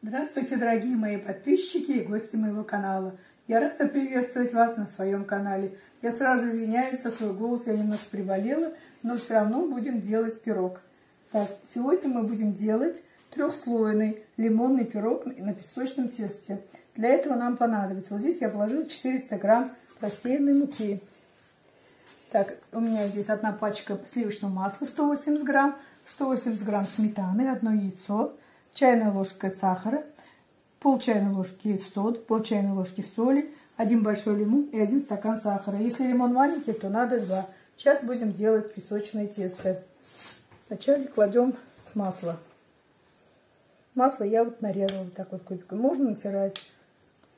Здравствуйте, дорогие мои подписчики и гости моего канала. Я рада приветствовать вас на своем канале. Я сразу извиняюсь за свой голос, я немножко приболела, но все равно будем делать пирог. Так, сегодня мы будем делать трехслойный лимонный пирог на песочном тесте. Для этого нам понадобится, вот здесь я положила 400 грамм просеянной муки. Так, у меня здесь одна пачка сливочного масла 180 грамм, 180 грамм сметаны, одно яйцо, чайная ложка сахара, пол чайной ложки соды, пол чайной ложки соли, один большой лимон и 1 стакан сахара. Если лимон маленький, то надо 2. Сейчас будем делать песочное тесто. Вначале кладем масло. Масло я вот нарезала вот так вот кубиком. Можно натирать.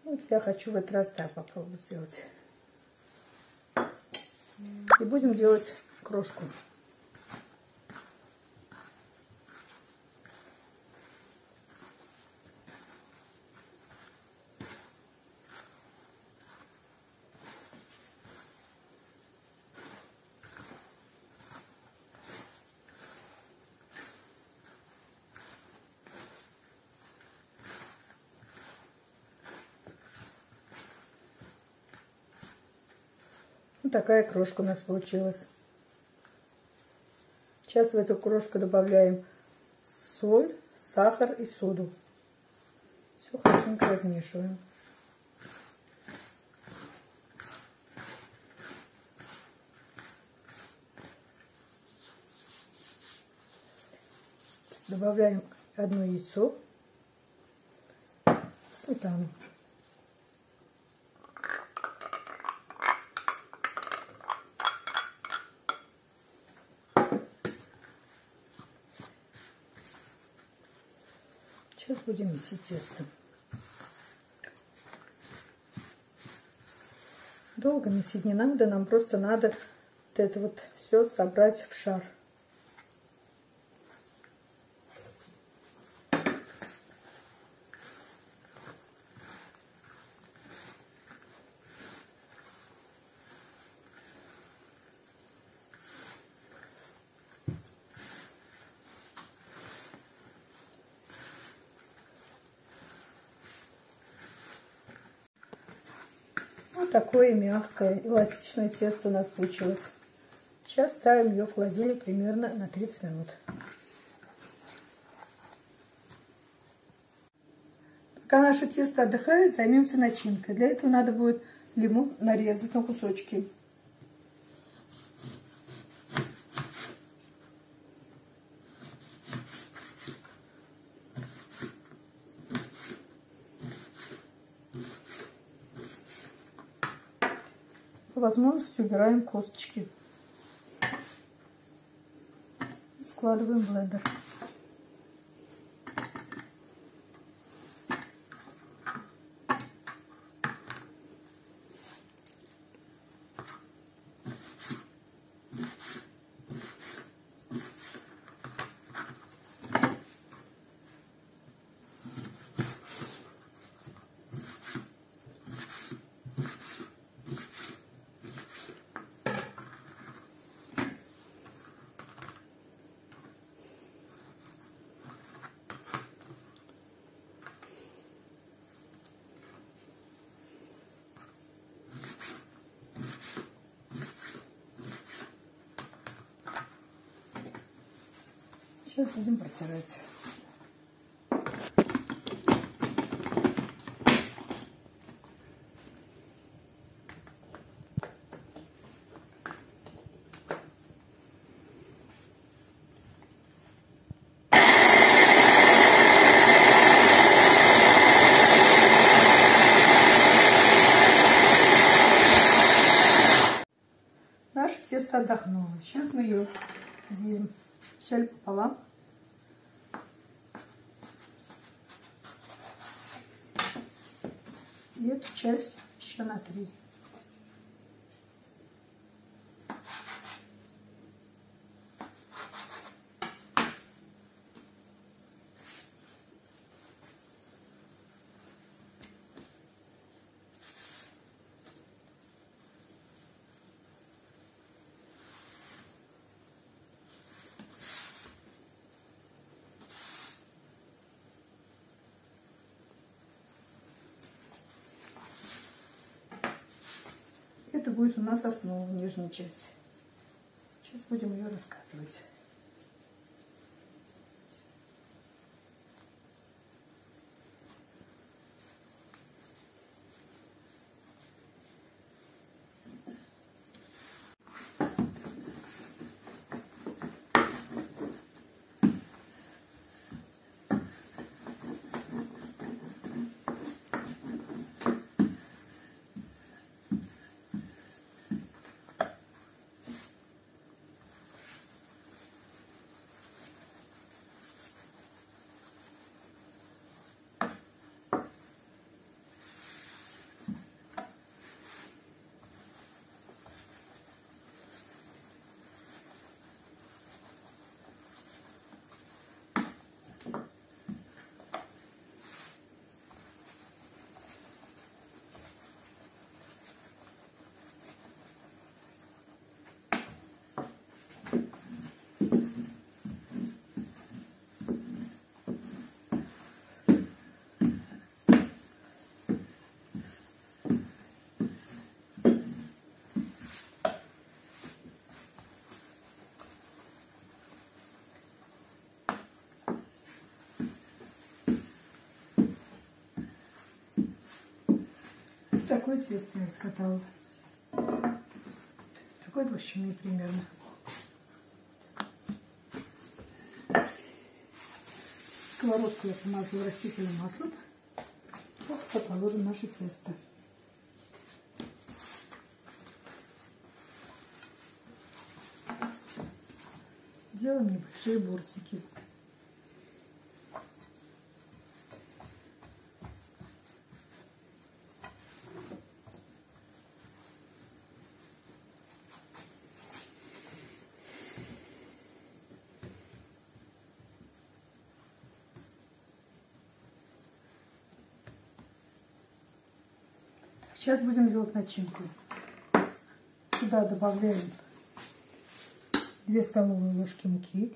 Вот я хочу в этот раз так попробовать сделать. И будем делать крошку. Вот такая крошка у нас получилась. Сейчас в эту крошку добавляем соль, сахар и соду. Все хорошенько размешиваем. Добавляем одно яйцо, сметану. Сейчас будем месить тесто. Долго месить не надо, нам просто надо вот это вот все собрать в шар. Вот такое мягкое, эластичное тесто у нас получилось. Сейчас ставим ее в холодильник примерно на 30 минут. Пока наше тесто отдыхает, займемся начинкой. Для этого надо будет лимон нарезать на кусочки. По возможности убираем косточки. Складываем в блендер. Сейчас будем протирать. Наше тесто отдохнуло. Сейчас мы ее делим вначале пополам. И эту часть еще на 3. это будет у нас основа, нижняя часть. Сейчас будем ее раскатывать. Такое тесто я раскатала. Такой толщины примерно. Сковородку я помазала растительным маслом. Просто положим наше тесто. Делаем небольшие бортики. Сейчас будем делать начинку. Сюда добавляем 2 столовые ложки муки,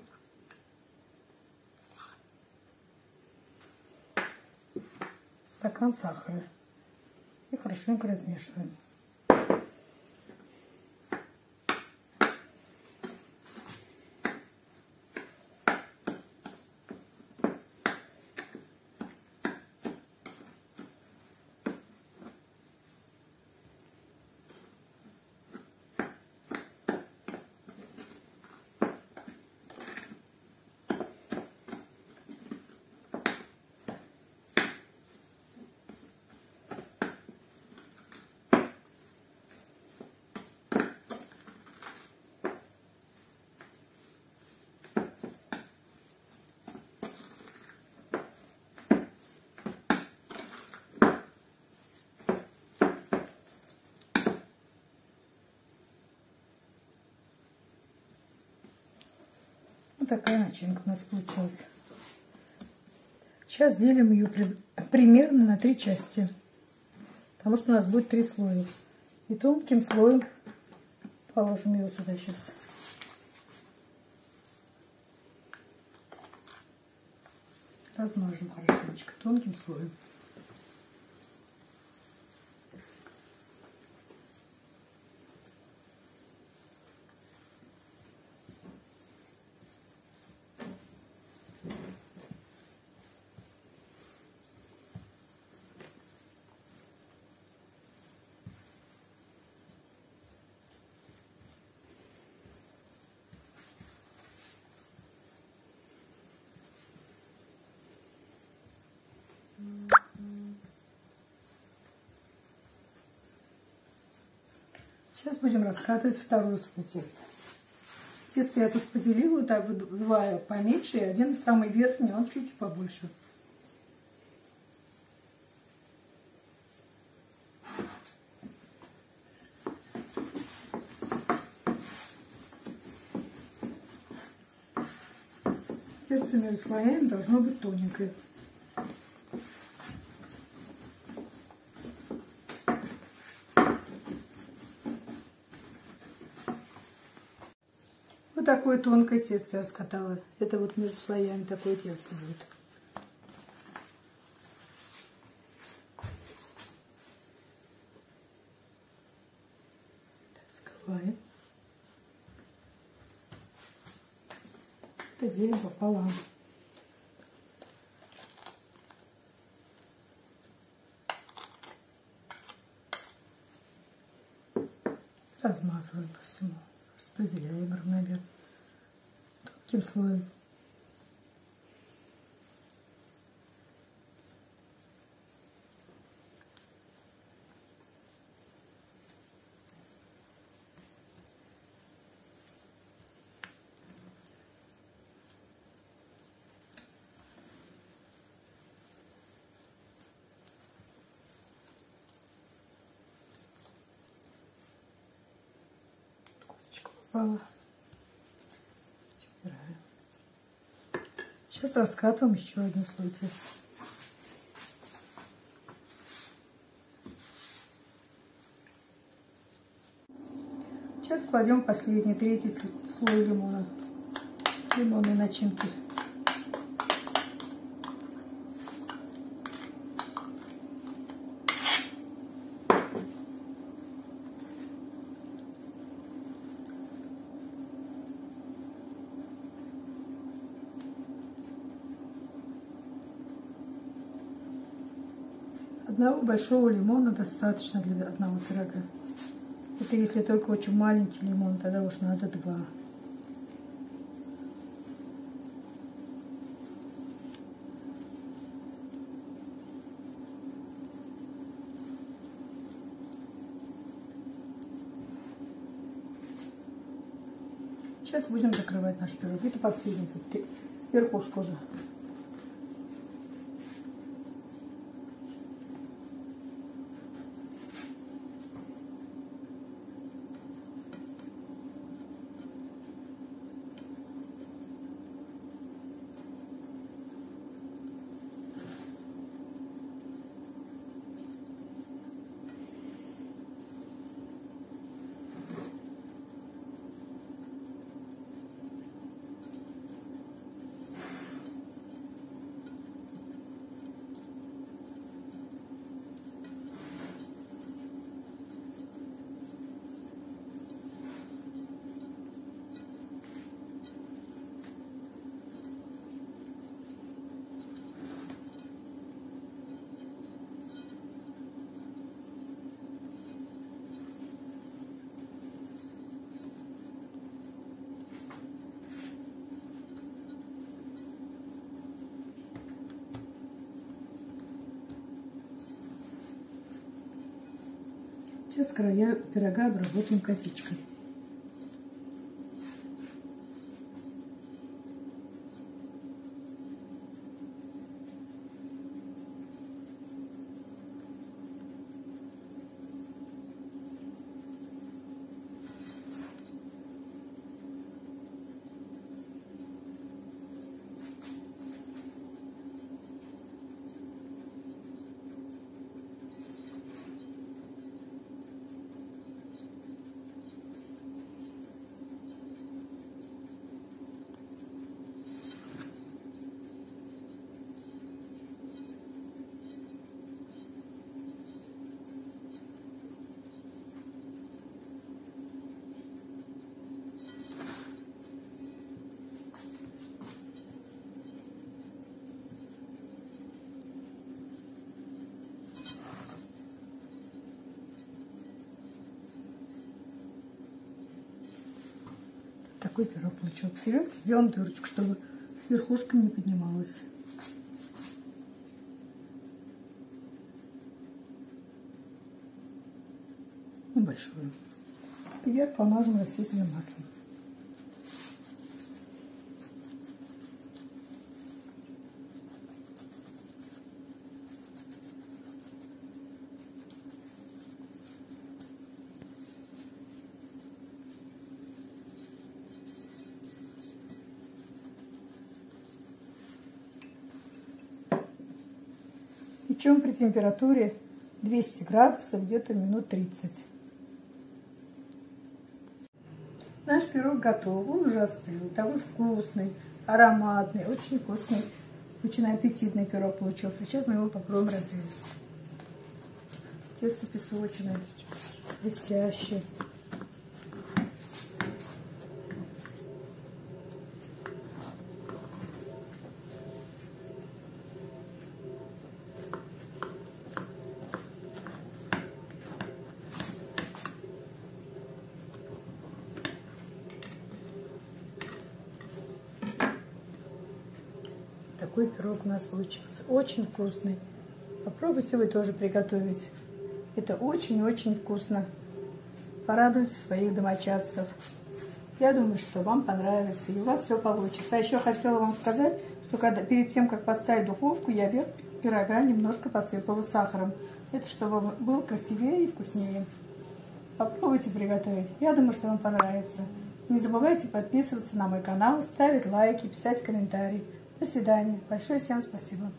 стакан сахара и хорошенько размешиваем. Такая начинка у нас получилась. Сейчас делим ее примерно на 3 части, потому что у нас будет 3 слоя. И тонким слоем положим ее сюда сейчас. Размажем хорошенечко тонким слоем. Сейчас будем раскатывать второй слой теста. Тесто я тут поделила, так два поменьше, и один самый верхний, он чуть побольше. Тесто между слоями должно быть тоненькое. Вот такое тонкое тесто я раскатала. Это вот между слоями такое тесто будет. Это делим пополам. Размазываем по всему. Распределяем равномерно. Таким слоем. Попала. Убираем. Сейчас раскатываем еще один слой теста. Сейчас кладем последний, третий слой лимона, лимонной начинки. Одного большого лимона достаточно для одного пирога. Это если только очень маленький лимон, тогда уж надо 2. Сейчас будем закрывать наш пирог. Это последний, тут верхушка уже. Сейчас края пирога обработаем косичкой. Такой пирог получился. Посередине сделаем дырочку, чтобы верхушка не поднималась. Небольшую. И вверх помажем растительным маслом. Печем при температуре 200 градусов где-то минут 30. Наш пирог готов, он уже остыл. Такой вкусный, ароматный, очень вкусный, очень аппетитный пирог получился. Сейчас мы его попробуем разрезать. Тесто песочное, блестящее. такой пирог у нас получился. Очень вкусный. Попробуйте вы тоже приготовить. Это очень-очень вкусно. Порадуйте своих домочадцев. Я думаю, что вам понравится, и у вас все получится. А еще хотела вам сказать, что перед тем, как поставить в духовку, я верх пирога немножко посыпала сахаром. Это чтобы был красивее и вкуснее. Попробуйте приготовить. Я думаю, что вам понравится. Не забывайте подписываться на мой канал, ставить лайки, писать комментарии. До свидания. Большое всем спасибо.